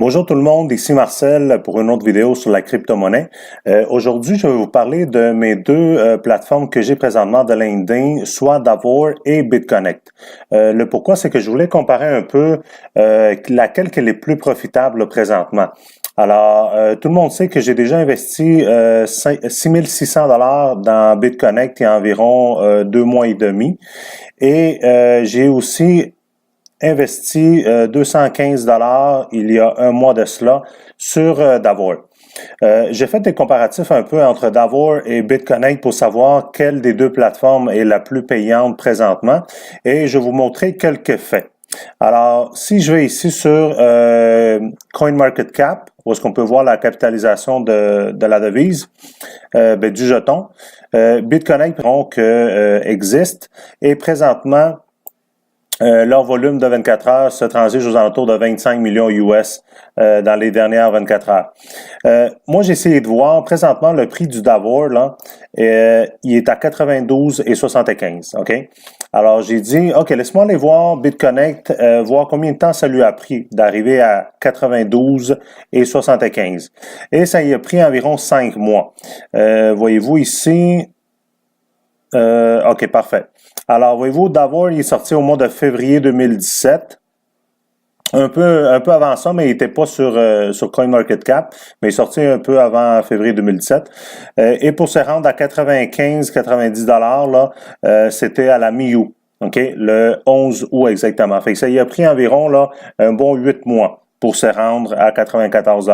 Bonjour tout le monde, ici Marcel pour une autre vidéo sur la crypto-monnaie. Aujourd'hui, je vais vous parler de mes deux plateformes que j'ai présentement de LinkedIn, soit Davor et BitConnect. Le pourquoi, c'est que je voulais comparer un peu laquelle qui est les plus profitables présentement. Alors, tout le monde sait que j'ai déjà investi 6 600 $ dans BitConnect il y a environ 2 mois et demi. Et j'ai aussi investi 215 $ il y a un mois de cela sur Davor. J'ai fait des comparatifs un peu entre Davor et BitConnect pour savoir quelle des deux plateformes est la plus payante présentement et je vais vous montrer quelques faits. Alors, si je vais ici sur CoinMarketCap, où est-ce qu'on peut voir la capitalisation de la devise, du jeton, BitConnect donc existe et présentement leur volume de 24 heures se transige aux alentours de 25 millions US dans les dernières 24 heures. Moi, j'ai essayé de voir présentement le prix du Davor, là, il est à 92,75. OK? Alors, j'ai dit, OK, laisse-moi aller voir BitConnect, voir combien de temps ça lui a pris d'arriver à 92,75. Et ça y a pris environ 5 mois. Voyez-vous ici, OK, parfait. Alors, voyez-vous, Davor, il est sorti au mois de février 2017. Un peu avant ça, mais il n'était pas sur CoinMarketCap, mais il est sorti un peu avant février 2017. Et pour se rendre à 95-90 $ là, c'était à la mi-août, OK? Le 11 août exactement. Fait que ça y a pris environ là, un bon 8 mois pour se rendre à 94 $.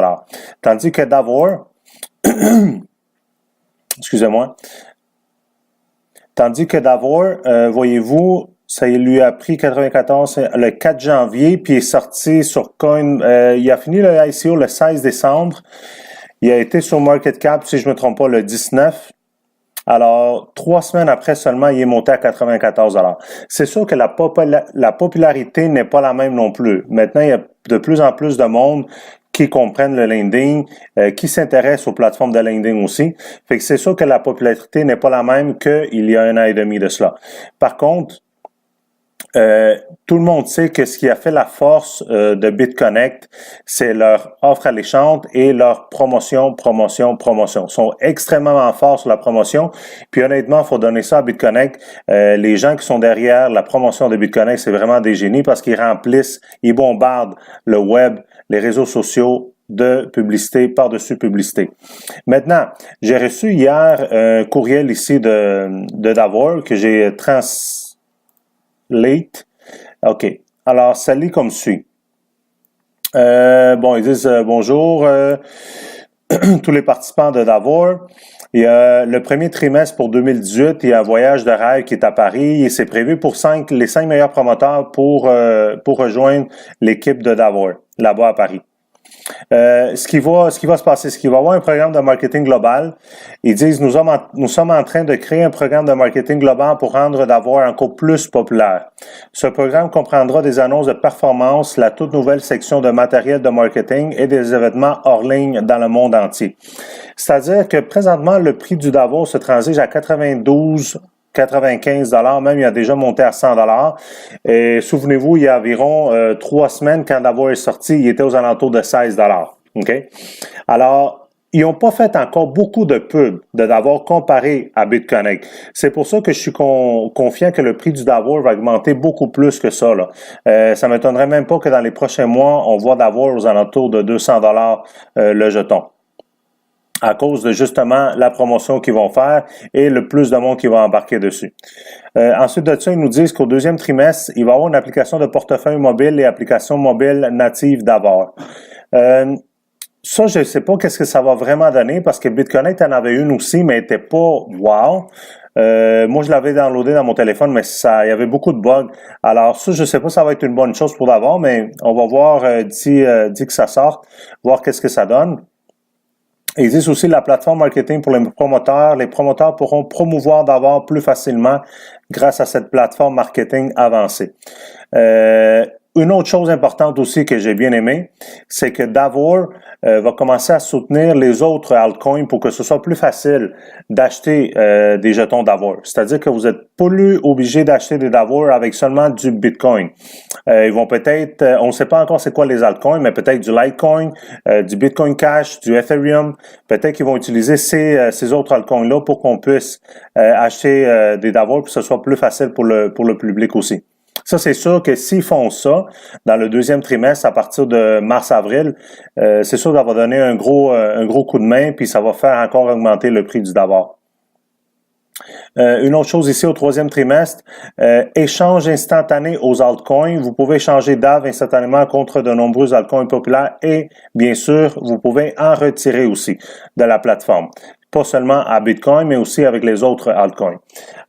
Tandis que Davor, excusez-moi, tandis que Davor, voyez-vous, ça lui a pris 94 le 4 janvier, puis il est sorti sur Coin. Il a fini le ICO le 16 décembre. Il a été sur MarketCap, si je ne me trompe pas, le 19. Alors, 3 semaines après seulement, il est monté à 94 $. C'est sûr que la popularité n'est pas la même non plus. Maintenant, il y a de plus en plus de monde qui comprennent le lending, qui s'intéressent aux plateformes de lending aussi. Fait que c'est sûr que la popularité n'est pas la même qu'il y a un an et demi de cela. Par contre, tout le monde sait que ce qui a fait la force de BitConnect, c'est leur offre alléchante et leur promotion. Ils sont extrêmement forts sur la promotion. Puis honnêtement, il faut donner ça à BitConnect. Les gens qui sont derrière la promotion de BitConnect, c'est vraiment des génies parce qu'ils remplissent, ils bombardent le web, les réseaux sociaux de publicité par-dessus publicité. Maintenant, j'ai reçu hier un courriel ici de Davor que j'ai late. OK. Alors, ça lit comme suit. Ils disent bonjour tous les participants de Davor. Il y a le premier trimestre pour 2018, il y a un voyage de rêve qui est à Paris et c'est prévu pour les 5 meilleurs promoteurs pour rejoindre l'équipe de Davor, là-bas à Paris. Ce qui va se passer, c'est qu'il va y avoir un programme de marketing global. Ils disent, nous sommes en train de créer un programme de marketing global pour rendre Davor encore plus populaire. Ce programme comprendra des annonces de performance, la toute nouvelle section de matériel de marketing et des événements hors ligne dans le monde entier. C'est-à-dire que présentement, le prix du Davor se transige à 95 $, même il a déjà monté à 100 $. Et souvenez-vous, il y a environ 3 semaines, quand Davor est sorti, il était aux alentours de 16 $. OK? Alors, ils n'ont pas fait encore beaucoup de pubs de Davor comparé à BitConnect. C'est pour ça que je suis confiant que le prix du Davor va augmenter beaucoup plus que ça. Ça ne m'étonnerait même pas que dans les prochains mois, on voit Davor aux alentours de 200 $ le jeton, à cause de justement la promotion qu'ils vont faire et le plus de monde qui va embarquer dessus. Ensuite de ça, ils nous disent qu'au deuxième trimestre, il va y avoir une application de portefeuille mobile et application mobile native Davor. Ça, je ne sais pas qu'est-ce que ça va vraiment donner parce que BitConnect en avait une aussi, mais elle n'était pas wow. Moi, je l'avais downloadé dans mon téléphone, mais il y avait beaucoup de bugs. Alors ça, je ne sais pas si ça va être une bonne chose pour Davor, mais on va voir d'ici que ça sorte, voir qu'est-ce que ça donne. Il existe aussi la plateforme marketing pour les promoteurs. Les promoteurs pourront promouvoir Davor plus facilement grâce à cette plateforme marketing avancée. Une autre chose importante aussi que j'ai bien aimé, c'est que Davor va commencer à soutenir les autres altcoins pour que ce soit plus facile d'acheter des jetons Davor. C'est-à-dire que vous n'êtes plus obligé d'acheter des Davor avec seulement du Bitcoin. Ils vont peut-être, on ne sait pas encore c'est quoi les altcoins, mais peut-être du Litecoin, du Bitcoin Cash, du Ethereum. Peut-être qu'ils vont utiliser ces autres altcoins-là pour qu'on puisse acheter des Davor pour que ce soit plus facile pour le public aussi. Ça, c'est sûr que s'ils font ça dans le deuxième trimestre, à partir de mars-avril, c'est sûr que ça va donner un gros coup de main, puis ça va faire encore augmenter le prix du Davor. Une autre chose ici au troisième trimestre, échange instantané aux altcoins. Vous pouvez échanger DAV instantanément contre de nombreux altcoins populaires et, bien sûr, vous pouvez en retirer aussi de la plateforme. Pas seulement à Bitcoin, mais aussi avec les autres altcoins.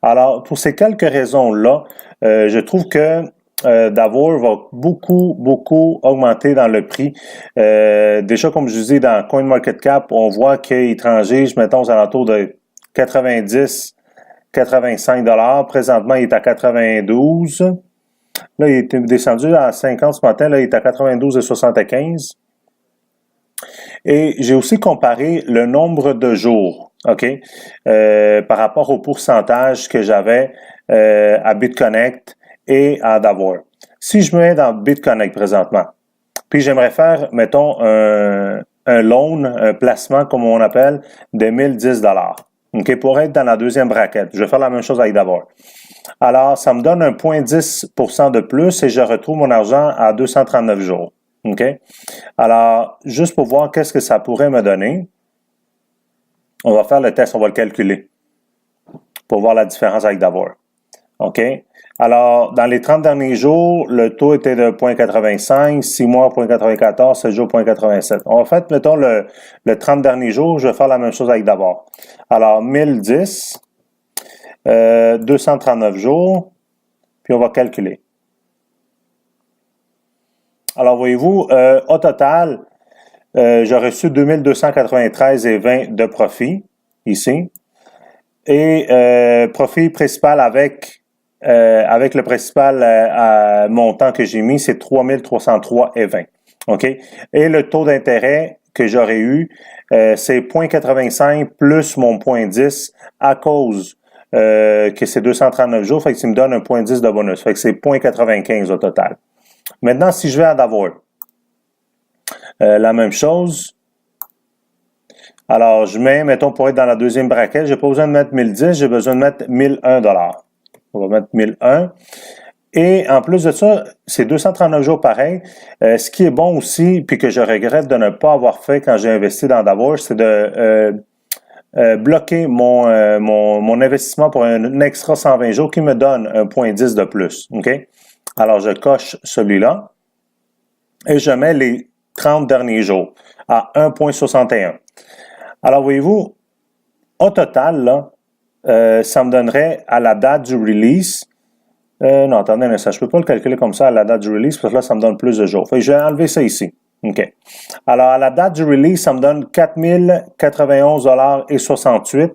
Alors, pour ces quelques raisons-là, je trouve que Davor va beaucoup augmenter dans le prix. Déjà, comme je vous dis, dans CoinMarketCap, on voit qu'il transige, mettons, aux alentours de 85 $. Présentement, il est à 92. Là, il est descendu à 50 ce matin. Là, il est à 92,75. Et j'ai aussi comparé le nombre de jours, OK, par rapport au pourcentage que j'avais à BitConnect et à Davor. Si je me mets dans BitConnect présentement, puis j'aimerais faire, mettons, un loan, un placement, comme on appelle, de 1010 $. OK, pour être dans la deuxième braquette. Je vais faire la même chose avec Davor. Alors, ça me donne un 0,10% de plus et je retrouve mon argent à 239 jours. OK? Alors, juste pour voir qu'est-ce que ça pourrait me donner, on va faire le test, on va le calculer pour voir la différence avec Davor. OK? Alors, dans les 30 derniers jours, le taux était de 0,85, 6 mois 0,94, 7 jours 0,87. On va faire, mettons, le 30 derniers jours, je vais faire la même chose avec Davor. Alors, 1010, 239 jours, puis on va calculer. Alors, voyez-vous, au total, j'ai reçu 2293,20 de profit, ici. Et profit principal avec le principal montant que j'ai mis, c'est 3303,20. OK? Et le taux d'intérêt que j'aurais eu, c'est 0,85 plus mon 0,10 à cause que c'est 239 jours, fait que ça me donne un 0,10 de bonus. Fait que c'est 0,95 au total. Maintenant, si je vais à Davor, la même chose. Alors, je mets, mettons, pour être dans la deuxième braquette, j'ai pas besoin de mettre 1010, j'ai besoin de mettre 1001 $. On va mettre 1001. Et en plus de ça, c'est 239 jours pareil. Ce qui est bon aussi, puis que je regrette de ne pas avoir fait quand j'ai investi dans Davor, c'est de bloquer mon investissement pour un extra 120 jours qui me donne un 0,10 de plus. OK? Alors, je coche celui-là et je mets les 30 derniers jours à 1,61. Alors, voyez-vous, au total, là, ça me donnerait à la date du release. Non, attendez un instant, je ne peux pas le calculer comme ça à la date du release parce que là, ça me donne plus de jours. Fait que je vais enlever ça ici. OK. Alors, à la date du release, ça me donne 4091,68 $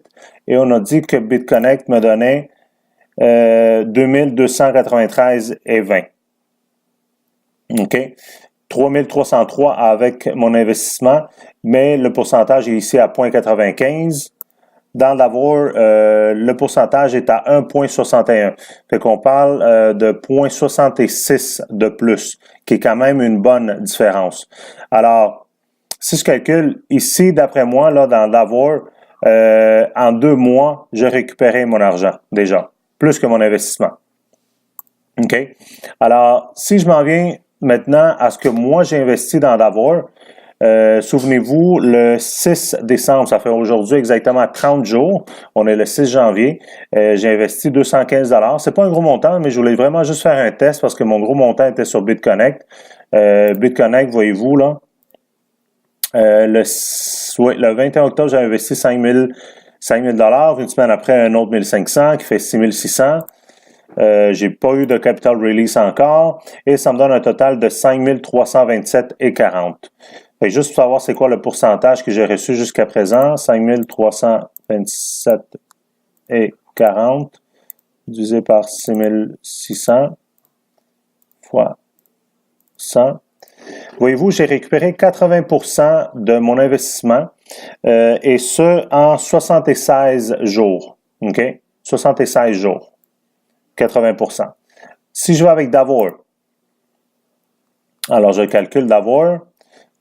et on a dit que BitConnect me donnait 2293,20. OK. 3303 avec mon investissement, mais le pourcentage est ici à 0,95. Dans Davor, le pourcentage est à 1,61. Fait qu'on parle de 0,66 de plus, qui est quand même une bonne différence. Alors, si je calcule ici, d'après moi, là, dans Davor, en 2 mois, j'ai récupéré mon argent, déjà, plus que mon investissement. OK? Alors, si je m'en viens maintenant à ce que moi j'ai investi dans Davor, souvenez-vous, le 6 décembre, ça fait aujourd'hui exactement 30 jours, on est le 6 janvier, j'ai investi 215 $. C'est pas un gros montant, mais je voulais vraiment juste faire un test parce que mon gros montant était sur BitConnect. BitConnect, voyez-vous là, le 21 octobre, j'ai investi 5 000 $. Une semaine après, un autre 1500 qui fait 6 600. J'ai pas eu de capital release encore et ça me donne un total de 5 327,40. Fait juste pour savoir c'est quoi le pourcentage que j'ai reçu jusqu'à présent, 5 327,40 divisé par 6 600 fois ça. Voyez-vous, j'ai récupéré 80% de mon investissement et ce en 76 jours. OK? 76 jours. 80%. Si je vais avec Davor, alors je calcule Davor,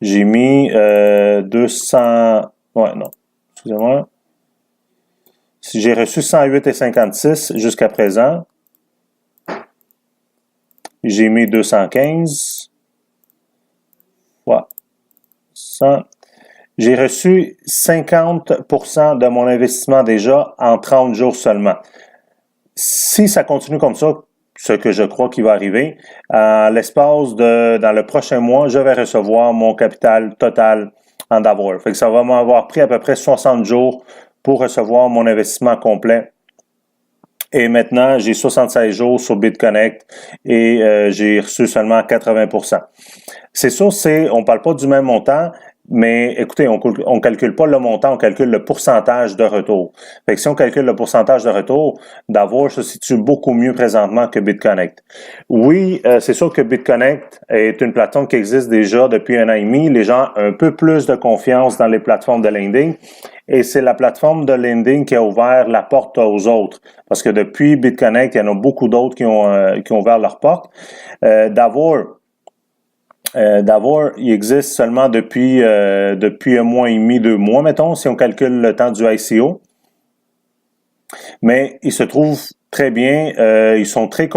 j'ai mis 200... Ouais, non. Excusez-moi. Si j'ai reçu 108,56 jusqu'à présent, j'ai mis 215. Ouais. 100. J'ai reçu 50% de mon investissement déjà en 30 jours seulement. Si ça continue comme ça, ce que je crois qu'il va arriver, dans le prochain mois, je vais recevoir mon capital total en Davor. Fait que ça va m'avoir pris à peu près 60 jours pour recevoir mon investissement complet. Et maintenant, j'ai 76 jours sur BitConnect et j'ai reçu seulement 80%. C'est sûr, on parle pas du même montant, mais écoutez, on calcule pas le montant, on calcule le pourcentage de retour. Fait que si on calcule le pourcentage de retour, Davor se situe beaucoup mieux présentement que BitConnect. Oui, c'est sûr que BitConnect est une plateforme qui existe déjà depuis 1 an et demi. Les gens ont un peu plus de confiance dans les plateformes de lending. Et c'est la plateforme de lending qui a ouvert la porte aux autres. Parce que depuis BitConnect, il y en a beaucoup d'autres qui ont ouvert leur porte. Davor, il existe seulement depuis 1 mois et demi, 2 mois, mettons, si on calcule le temps du ICO. Mais il se trouve très bien, ils sont très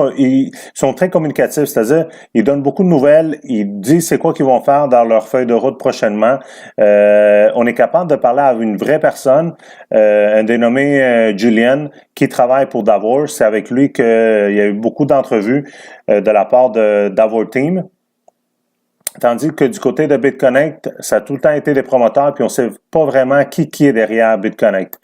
communicatifs, c'est-à-dire ils donnent beaucoup de nouvelles, ils disent c'est quoi qu'ils vont faire dans leur feuille de route prochainement. On est capable de parler à une vraie personne, un dénommé Julian, qui travaille pour Davor. C'est avec lui qu'il y a eu beaucoup d'entrevues de la part de Davor Team. Tandis que du côté de BitConnect, ça a tout le temps été des promoteurs, puis on sait pas vraiment qui est derrière BitConnect.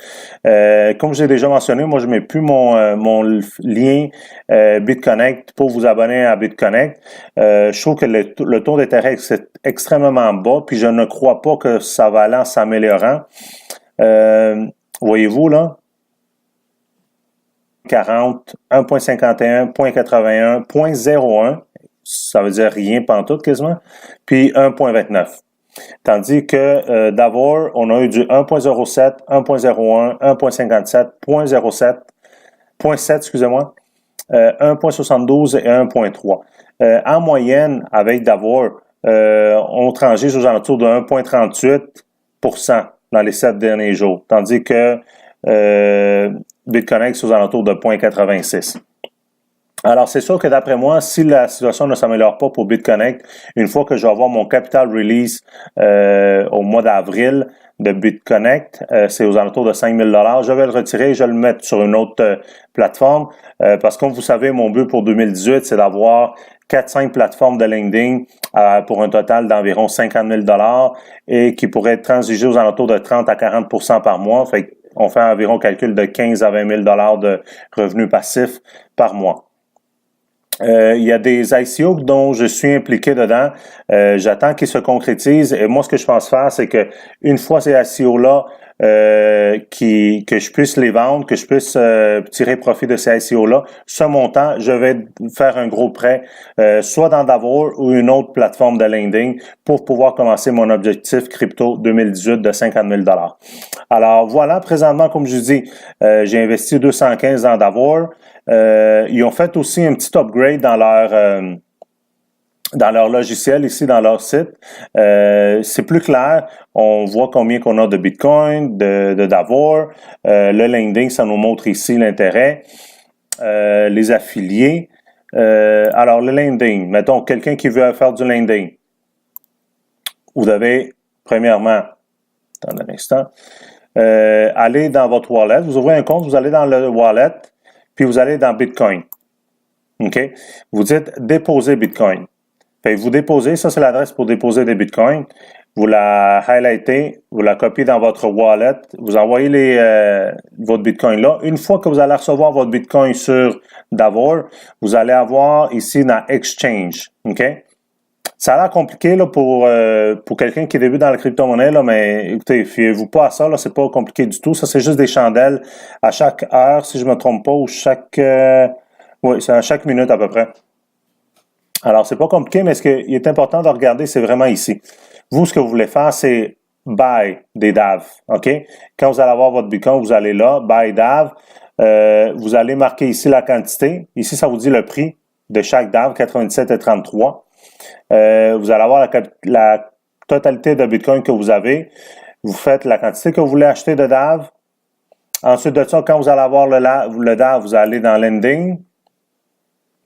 Comme j'ai déjà mentionné, moi je mets plus mon lien BitConnect pour vous abonner à BitConnect. Je trouve que le taux d'intérêt est extrêmement bas, puis je ne crois pas que ça va aller en s'améliorant. Voyez-vous là? 40, 1.51, 0.81, 0.01. Ça veut dire rien pantoute quasiment, puis 1.29. Tandis que Davor, on a eu du 1.07, 1.01, 1.57, 0.07, 0.7, excusez-moi, 1.72 et 1.3. En moyenne, avec Davor, on transige aux alentours de 1.38% dans les 7 derniers jours, tandis que BitConnect, c'est aux alentours de 0.86. Alors, c'est sûr que d'après moi, si la situation ne s'améliore pas pour BitConnect, une fois que je vais avoir mon capital release au mois d'avril de BitConnect, c'est aux alentours de 5 000 $, je vais le retirer et je vais le mettre sur une autre plateforme parce que comme vous savez, mon but pour 2018, c'est d'avoir 4-5 plateformes de lending pour un total d'environ 50 000 $ et qui pourraient être transigées aux alentours de 30 à 40% par mois. Fait qu'on fait environ calcul de 15 à 20 000 $ de revenus passifs par mois. Il y a des ICO dont je suis impliqué dedans. J'attends qu'ils se concrétisent. Et moi, ce que je pense faire, c'est que une fois ces ICO-là, que je puisse les vendre, que je puisse tirer profit de ces ICO-là, ce montant, je vais faire un gros prêt, soit dans Davor ou une autre plateforme de lending pour pouvoir commencer mon objectif crypto 2018 de 50 000 $. Alors voilà, présentement, comme je dis, j'ai investi 215 dans Davor. Ils ont fait aussi un petit upgrade dans leur logiciel ici, dans leur site. C'est plus clair. On voit combien qu'on a de Bitcoin, de Davor. Le lending, ça nous montre ici l'intérêt. Les affiliés. Alors, le lending. Mettons, quelqu'un qui veut faire du lending. Vous devez, premièrement, attendez un instant, aller dans votre wallet. Vous ouvrez un compte, vous allez dans le wallet, puis vous allez dans Bitcoin. OK? Vous dites déposer Bitcoin. Fait que vous déposez, ça c'est l'adresse pour déposer des Bitcoins. Vous la highlightez, vous la copiez dans votre wallet, vous envoyez votre Bitcoin là. Une fois que vous allez recevoir votre Bitcoin sur Davor, vous allez avoir ici dans Exchange. OK? Ça a l'air compliqué là, pour quelqu'un qui débute dans la crypto-monnaie, là, mais écoutez, fiez-vous pas à ça, là, c'est pas compliqué du tout. Ça, c'est juste des chandelles à chaque heure, si je me trompe pas, ou c'est à chaque minute à peu près. Alors, c'est pas compliqué, mais ce qui est important de regarder, c'est vraiment ici. Vous, ce que vous voulez faire, c'est buy des DAV, OK? Quand vous allez avoir votre Bitcoin, vous allez là, buy DAV. Vous allez marquer ici la quantité. Ici, ça vous dit le prix de chaque DAV, 97,33. Vous allez avoir la totalité de Bitcoin que vous avez. Vous faites la quantité que vous voulez acheter de DAV. Ensuite de ça, quand vous allez avoir le DAV, vous allez dans Lending.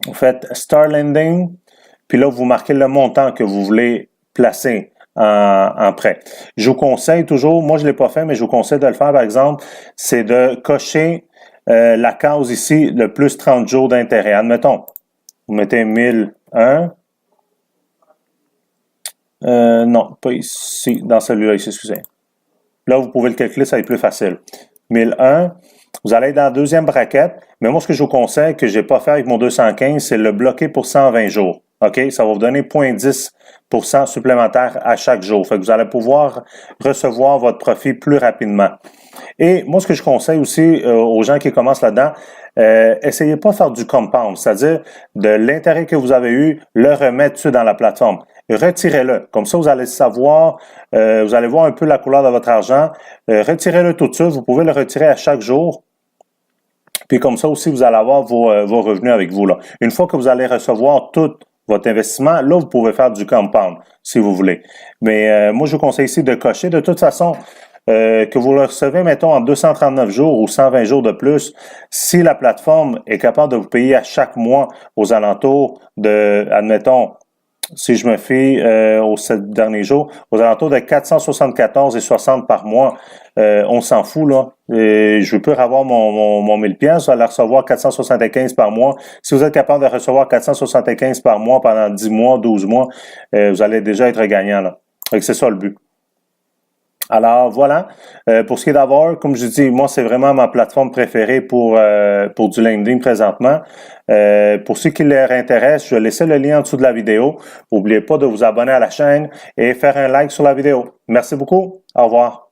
Vous faites Start Lending. Puis là, vous marquez le montant que vous voulez placer en prêt. Je vous conseille toujours, moi je ne l'ai pas fait, mais je vous conseille de le faire, par exemple, c'est de cocher la case ici, le plus 30 jours d'intérêt. Admettons, vous mettez 1001. Non, pas ici, dans celui-là ici, excusez. Là, vous pouvez le calculer, ça va être plus facile. 1001, vous allez dans la deuxième braquette, mais moi, ce que je vous conseille, que je n'ai pas fait avec mon 215, c'est le bloquer pour 120 jours. OK? Ça va vous donner 0,10% supplémentaire à chaque jour. Fait que vous allez pouvoir recevoir votre profit plus rapidement. Et moi, ce que je conseille aussi aux gens qui commencent là-dedans, essayez pas de faire du compound, c'est-à-dire de l'intérêt que vous avez eu, le remettre dessus dans la plateforme. Retirez-le. Comme ça, vous allez savoir, vous allez voir un peu la couleur de votre argent. Retirez-le tout de suite. Vous pouvez le retirer à chaque jour. Puis comme ça aussi, vous allez avoir vos revenus avec vous, là. Une fois que vous allez recevoir tout votre investissement, là, vous pouvez faire du compound, si vous voulez. Mais moi, je vous conseille ici de cocher. De toute façon, que vous le recevez, mettons, en 239 jours ou 120 jours de plus, si la plateforme est capable de vous payer à chaque mois aux alentours de, admettons, si je me fie aux 7 derniers jours, aux alentours de 474,60 par mois, on s'en fout, là. Et je peux avoir mon 1000 pièces, vous allez recevoir 475 par mois. Si vous êtes capable de recevoir 475 par mois pendant 10 mois, 12 mois, vous allez déjà être gagnant, là. Donc, c'est ça le but. Alors voilà, pour ce qui est d'Avoir, comme je dis, moi c'est vraiment ma plateforme préférée pour du lending présentement. Pour ceux qui leur intéressent, je vais laisser le lien en dessous de la vidéo. N'oubliez pas de vous abonner à la chaîne et faire un like sur la vidéo. Merci beaucoup. Au revoir.